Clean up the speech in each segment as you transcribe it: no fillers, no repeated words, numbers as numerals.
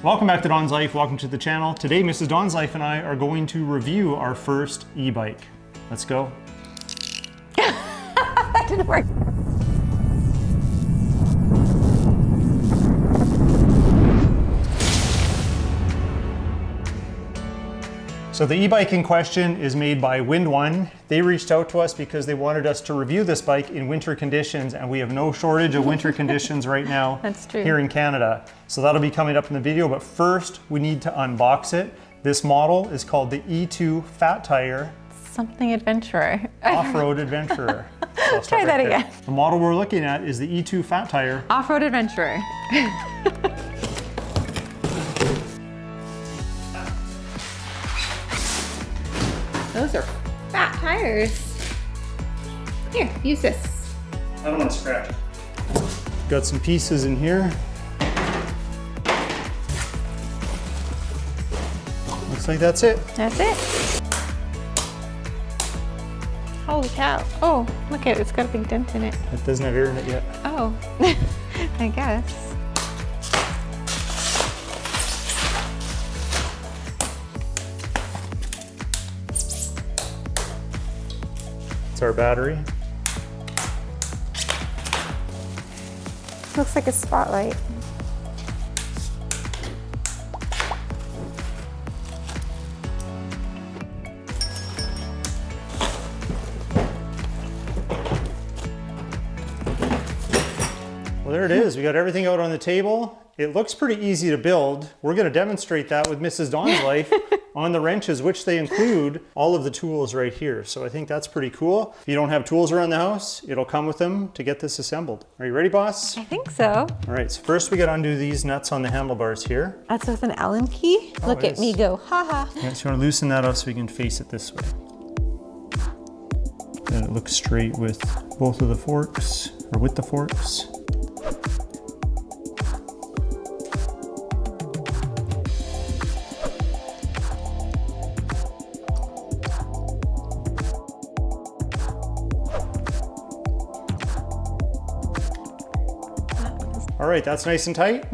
Welcome back to Don's Life, welcome to the channel. Today, Mrs. Don's Life and I are going to review our first e-bike. Let's go. That didn't work. So the e-bike in question is made by WindOne. They reached out to us because they wanted us to review this bike in winter conditions, and we have no shortage of winter conditions right now. That's true. Here in Canada. So that'll be coming up in the video, but first we need to unbox it. This model is called the E2 Fat Tire Something Adventurer. Off-Road Adventurer. So Try that again. The model we're looking at is the E2 Fat Tire Off-Road Adventurer. Those are fat tires. Here, use this. I don't want to scratch it. Got some pieces in here. Looks like that's it. That's it. Holy cow. Oh, look at it. It's got a big dent in it. It doesn't have air in it yet. Oh, I guess. It's our battery. Looks like a spotlight. Well, there it is. We got everything out on the table. It looks pretty easy to build. We're going to demonstrate that with Mrs. Don's Life on the wrenches, which they include all of the tools right here. So I think that's pretty cool. If you don't have tools around the house, it'll come with them to get this assembled. Are you ready, boss? I think so. All right, so first we got to undo these nuts on the handlebars here. That's with an Allen key. Oh, Look it at is. me go, haha. Yeah, so you want to loosen that up so we can face it this way. Then it looks straight with both of the forks, or with the forks. All right, that's nice and tight.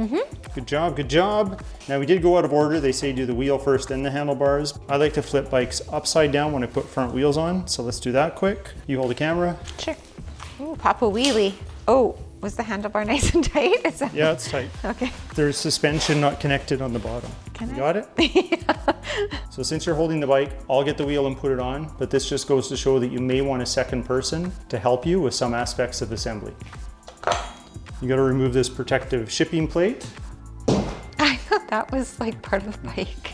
Good job, good job. Now we did go out of order. They say do the wheel first, then the handlebars. I like to flip bikes upside down when I put front wheels on. So let's do that quick. You hold the camera. Sure. Ooh, Papa Wheelie. Oh, was the handlebar nice and tight? Is that... Yeah, it's tight. Okay. There's suspension not connected on the bottom. Can You I? got it? Yeah. So since you're holding the bike, I'll get the wheel and put it on, but this just goes to show that you may want a second person to help you with some aspects of assembly. You got to remove this protective shipping plate. I thought that was like part of the bike.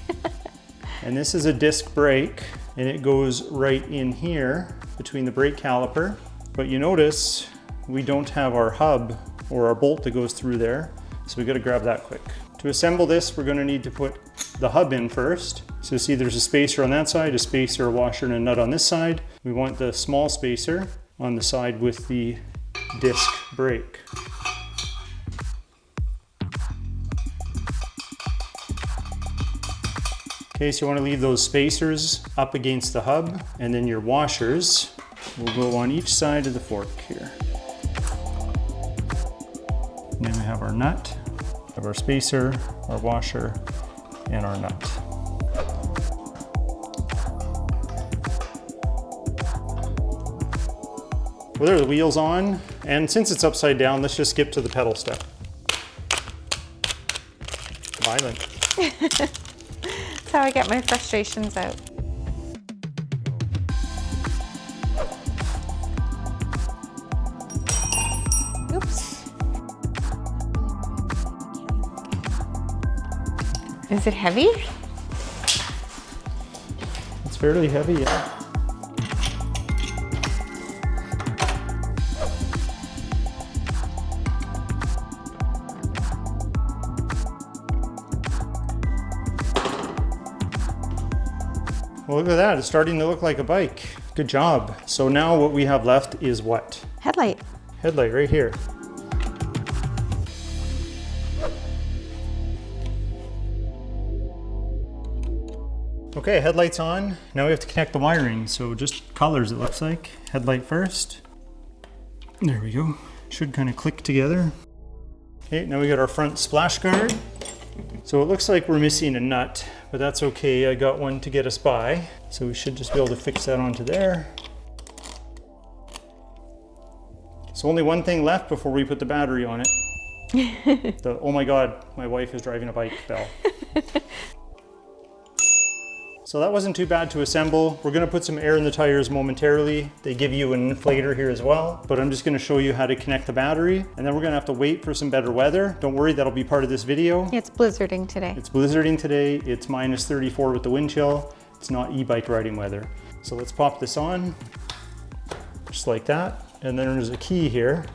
And this is a disc brake, and it goes right in here between the brake caliper. But you notice we don't have our hub or our bolt that goes through there, so we got to grab that quick. To assemble this, we're going to need to put the hub in first. So see there's a spacer on that side, a spacer, a washer, and a nut on this side. We want the small spacer on the side with the disc brake. Okay, so you want to leave those spacers up against the hub, and then your washers will go on each side of the fork here. And then we have our nut, we have our spacer, our washer, and our nut. Well, there are the wheels on, and since it's upside down, let's just skip to the pedal step. Violent. That's how I get my frustrations out. Oops. Is it heavy? It's fairly heavy, yeah. Well, look at that, it's starting to look like a bike. Good job. So now what we have left is what? Headlight. Headlight right here. Okay, headlight's on. Now we have to connect the wiring. So just colors, it looks like. Headlight first. There we go. Should kind of click together. Okay, now we got our front splash guard. So it looks like we're missing a nut, but that's okay. I got one to get us by. So we should just be able to fix that onto there. So only one thing left before we put the battery on it. Oh my God, my wife is driving a bike bell. So that wasn't too bad to assemble. We're gonna put some air in the tires momentarily. They give you an inflator here as well, but I'm just gonna show you how to connect the battery, and then we're gonna have to wait for some better weather. Don't worry, that'll be part of this video. It's blizzarding today. It's blizzarding today. It's minus 34 with the wind chill. It's not e-bike riding weather. So let's pop this on, just like that. And then there's a key here,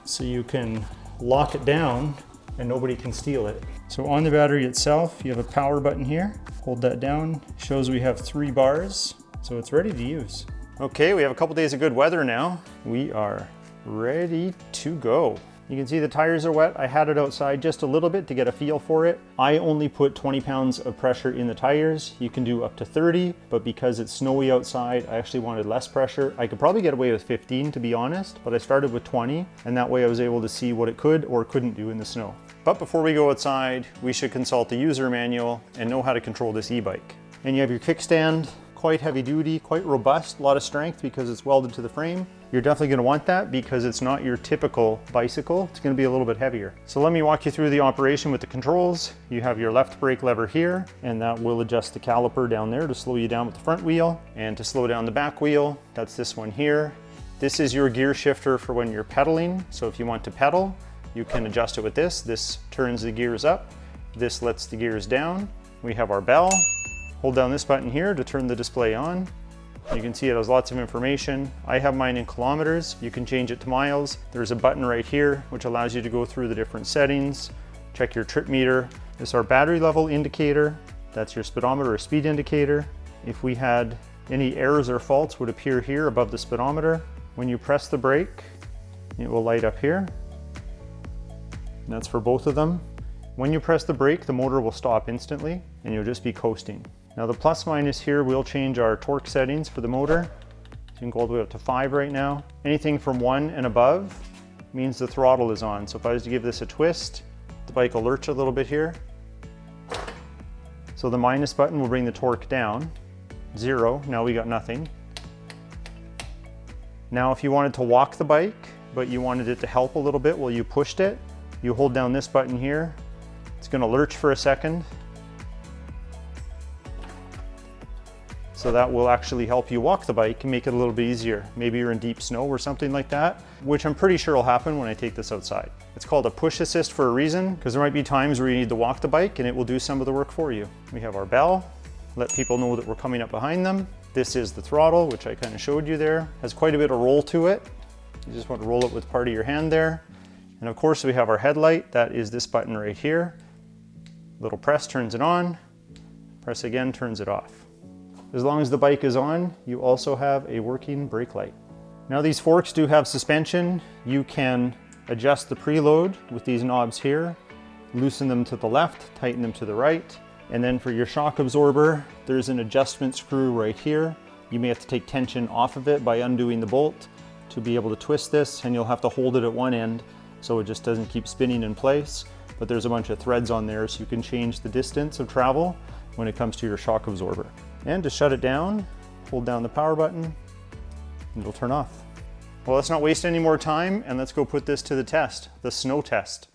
so you can lock it down and nobody can steal it. So on the battery itself, you have a power button here. Hold that down, shows we have 3 bars, so it's ready to use. Okay, we have a couple days of good weather now. We are ready to go. You can see the tires are wet. I had it outside just a little bit to get a feel for it. I only put 20 pounds of pressure in the tires. You can do up to 30, but because it's snowy outside, I actually wanted less pressure. I could probably get away with 15 to be honest, but I started with 20, and that way I was able to see what it could or couldn't do in the snow. But before we go outside, we should consult the user manual and know how to control this e-bike. And you have your kickstand, quite heavy duty, quite robust, a lot of strength because it's welded to the frame. You're definitely gonna want that because it's not your typical bicycle. It's gonna be a little bit heavier. So let me walk you through the operation with the controls. You have your left brake lever here, and that will adjust the caliper down there to slow you down with the front wheel. And to slow down the back wheel, that's this one here. This is your gear shifter for when you're pedaling. So if you want to pedal, you can adjust it with this. This turns the gears up. This lets the gears down. We have our bell. Hold down this button here to turn the display on. You can see it has lots of information. I have mine in kilometers. You can change it to miles. There's a button right here which allows you to go through the different settings. Check your trip meter. This is our battery level indicator. That's your speedometer or speed indicator. If we had any errors or faults would appear here above the speedometer. When you press the brake, it will light up here. And that's for both of them. When you press the brake, the motor will stop instantly and you'll just be coasting. Now the plus minus here will change our torque settings for the motor. So you can go all the way up to 5 right now. Anything from 1 and above means the throttle is on. So if I was to give this a twist, the bike will lurch a little bit here. So the minus button will bring the torque down. 0, now we got nothing. Now if you wanted to walk the bike, but you wanted it to help a little bit while you pushed it, you hold down this button here. It's gonna lurch for a second. So that will actually help you walk the bike and make it a little bit easier. Maybe you're in deep snow or something like that, which I'm pretty sure will happen when I take this outside. It's called a push assist for a reason, because there might be times where you need to walk the bike and it will do some of the work for you. We have our bell, let people know that we're coming up behind them. This is the throttle, which I kind of showed you there. Has quite a bit of roll to it. You just want to roll it with part of your hand there. And of course we have our headlight. That is this button right here. Little press turns it on. Press again, turns it off. As long as the bike is on, you also have a working brake light. Now these forks do have suspension. You can adjust the preload with these knobs here, loosen them to the left, tighten them to the right. And then for your shock absorber, there's an adjustment screw right here. You may have to take tension off of it by undoing the bolt to be able to twist this, and you'll have to hold it at one end so it just doesn't keep spinning in place. But there's a bunch of threads on there so you can change the distance of travel when it comes to your shock absorber. And to shut it down, hold down the power button and it'll turn off. Well, let's not waste any more time and let's go put this to the test, the snow test.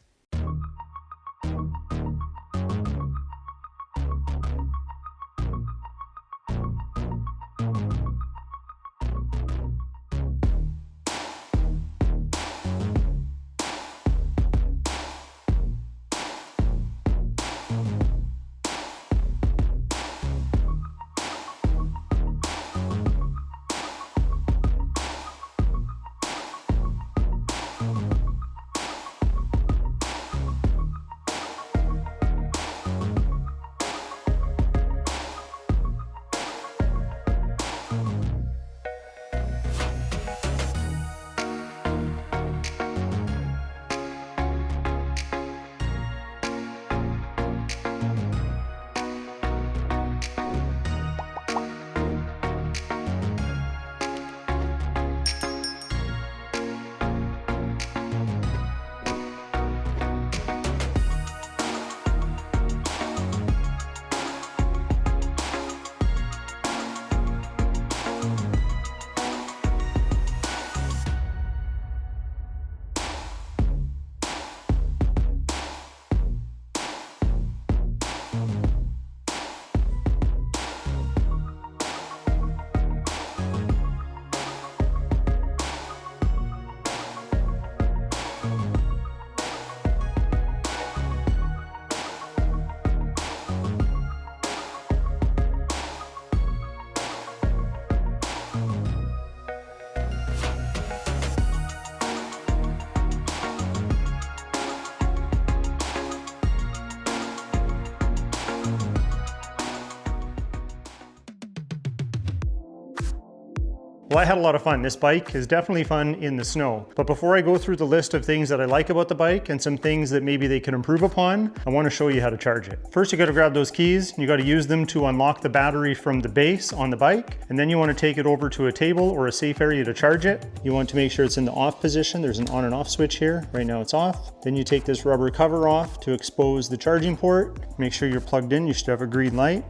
Well, I had a lot of fun. This bike is definitely fun in the snow. But before I go through the list of things that I like about the bike and some things that maybe they can improve upon, I want to show you how to charge it. First, you got to grab those keys. You got to use them to unlock the battery from the base on the bike. And then you want to take it over to a table or a safe area to charge it. You want to make sure it's in the off position. There's an on and off switch here. Right now it's off. Then you take this rubber cover off to expose the charging port. Make sure you're plugged in. You should have a green light.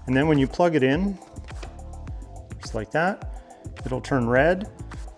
And then when you plug it in, just like that, it'll turn red.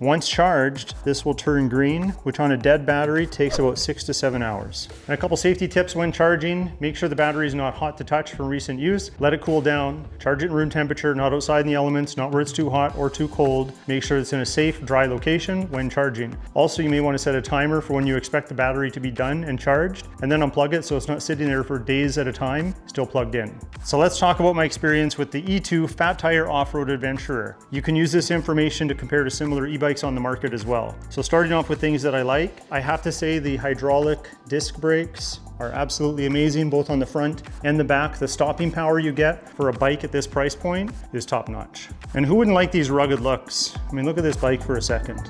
Once charged, this will turn green, which on a dead battery takes about 6 to 7 hours. And a couple safety tips when charging: make sure the battery is not hot to touch from recent use. Let it cool down. Charge it in room temperature, not outside in the elements, not where it's too hot or too cold. Make sure it's in a safe, dry location when charging. Also, you may want to set a timer for when you expect the battery to be done and charged, and then unplug it so it's not sitting there for days at a time, still plugged in. So let's talk about my experience with the E2 Fat Tire Off-Road Adventurer. You can use this information to compare to similar e-bikes on the market as well. So starting off with things that I like, I have to say the hydraulic disc brakes are absolutely amazing, both on the front and the back. The stopping power you get for a bike at this price point is top notch. And who wouldn't like these rugged looks? I mean, look at this bike for a second.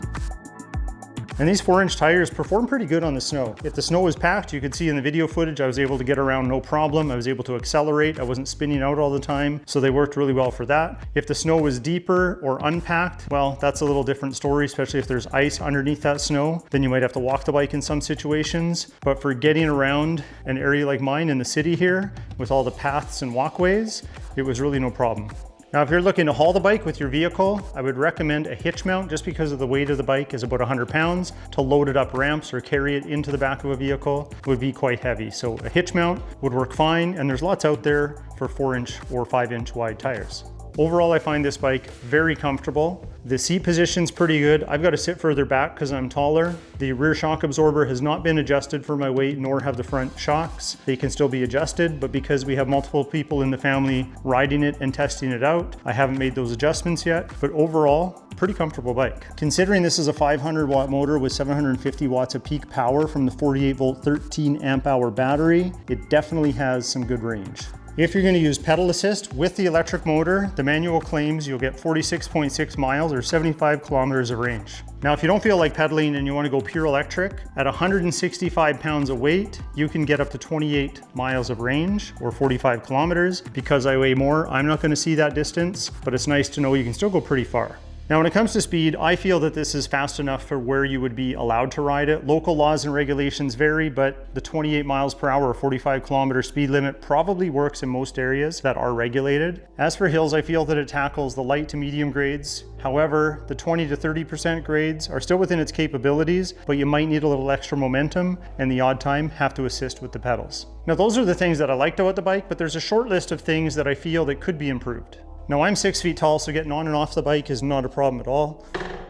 And these 4-inch tires perform pretty good on the snow. If the snow was packed, you could see in the video footage, I was able to get around no problem. I was able to accelerate. I wasn't spinning out all the time. So they worked really well for that. If the snow was deeper or unpacked, well, that's a little different story, especially if there's ice underneath that snow. Then you might have to walk the bike in some situations. But for getting around an area like mine in the city here, with all the paths and walkways, it was really no problem. Now, if you're looking to haul the bike with your vehicle, I would recommend a hitch mount just because of the weight of the bike is about 100 pounds. To load it up ramps or carry it into the back of a vehicle would be quite heavy. So a hitch mount would work fine, and there's lots out there for 4-inch or 5-inch wide tires. Overall, I find this bike very comfortable. The seat position's pretty good. I've got to sit further back because I'm taller. The rear shock absorber has not been adjusted for my weight, nor have the front shocks. They can still be adjusted, but because we have multiple people in the family riding it and testing it out, I haven't made those adjustments yet. But overall, pretty comfortable bike. Considering this is a 500 watt motor with 750 watts of peak power from the 48 volt 13 amp hour battery, it definitely has some good range. If you're going to use pedal assist with the electric motor, the manual claims you'll get 46.6 miles or 75 kilometers of range. Now, if you don't feel like pedaling and you want to go pure electric, at 165 pounds of weight, you can get up to 28 miles of range or 45 kilometers. Because I weigh more, I'm not going to see that distance, but it's nice to know you can still go pretty far. Now, when it comes to speed, I feel that this is fast enough for where you would be allowed to ride it. Local laws and regulations vary, but the 28 miles per hour or 45 kilometer speed limit probably works in most areas that are regulated. As for hills, I feel that it tackles the light to medium grades. However, the 20 to 30% grades are still within its capabilities, but you might need a little extra momentum and the odd time have to assist with the pedals. Now, those are the things that I liked about the bike, but there's a short list of things that I feel that could be improved. Now, I'm 6 feet tall, so getting on and off the bike is not a problem at all.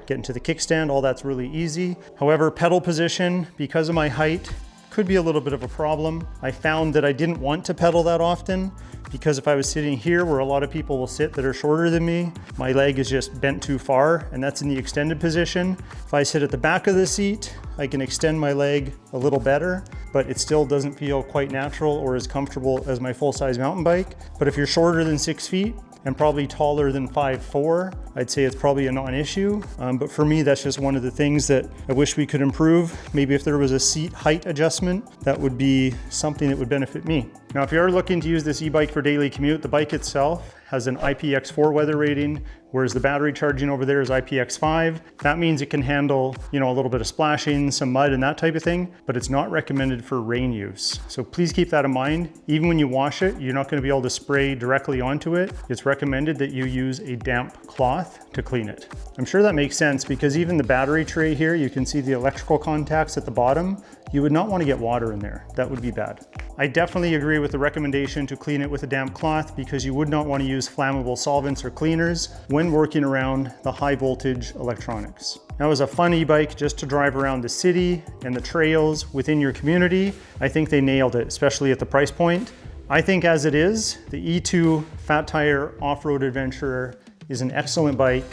Getting to the kickstand, all that's really easy. However, pedal position, because of my height, could be a little bit of a problem. I found that I didn't want to pedal that often because if I was sitting here where a lot of people will sit that are shorter than me, my leg is just bent too far, and that's in the extended position. If I sit at the back of the seat, I can extend my leg a little better, but it still doesn't feel quite natural or as comfortable as my full-size mountain bike. But if you're shorter than 6 feet, and probably taller than 5'4", I'd say it's probably a non-issue. But for me, that's just one of the things that I wish we could improve. Maybe if there was a seat height adjustment, that would be something that would benefit me. Now, if you are looking to use this e-bike for daily commute, the bike itself has an IPX4 weather rating, whereas the battery charging over there is IPX5. That means it can handle, a little bit of splashing, some mud and that type of thing, but it's not recommended for rain use. So please keep that in mind. Even when you wash it, you're not going to be able to spray directly onto it. It's recommended that you use a damp cloth to clean it. I'm sure that makes sense because even the battery tray here, you can see the electrical contacts at the bottom. You would not want to get water in there. That would be bad. I definitely agree with the recommendation to clean it with a damp cloth because you would not want to use flammable solvents or cleaners when working around the high voltage electronics. Now, as a fun e-bike just to drive around the city and the trails within your community, I think they nailed it, especially at the price point. I think as it is, the E2 Fat Tire Off-Road Adventurer is an excellent bike.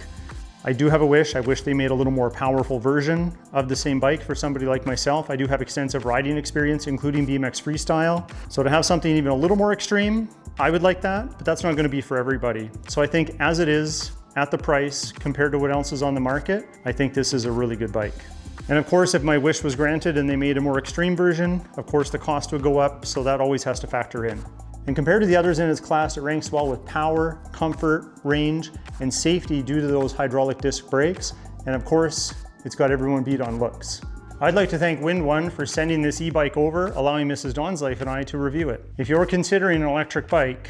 I do have a wish. I wish they made a little more powerful version of the same bike for somebody like myself. I do have extensive riding experience, including BMX freestyle. So to have something even a little more extreme, I would like that, but that's not going to be for everybody. So I think as it is, at the price compared to what else is on the market, I think this is a really good bike. And of course, if my wish was granted and they made a more extreme version, of course the cost would go up, so that always has to factor in. And compared to the others in its class, it ranks well with power, comfort, range, and safety due to those hydraulic disc brakes. And of course, it's got everyone beat on looks. I'd like to thank WindOne for sending this e-bike over, allowing Mrs. Donslife and I to review it. If you're considering an electric bike,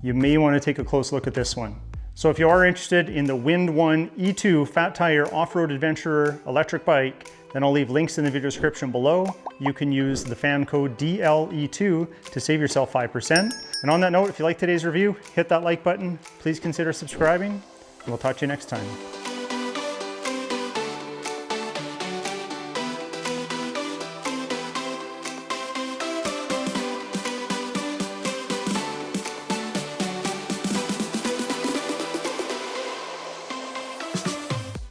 you may want to take a close look at this one. So if you are interested in the WindOne E2 Fat Tire Off-Road Adventurer electric bike, then I'll leave links in the video description below. You can use the fan code DLE2 to save yourself 5%. And on that note, if you like today's review, hit that like button. Please consider subscribing, and we'll talk to you next time.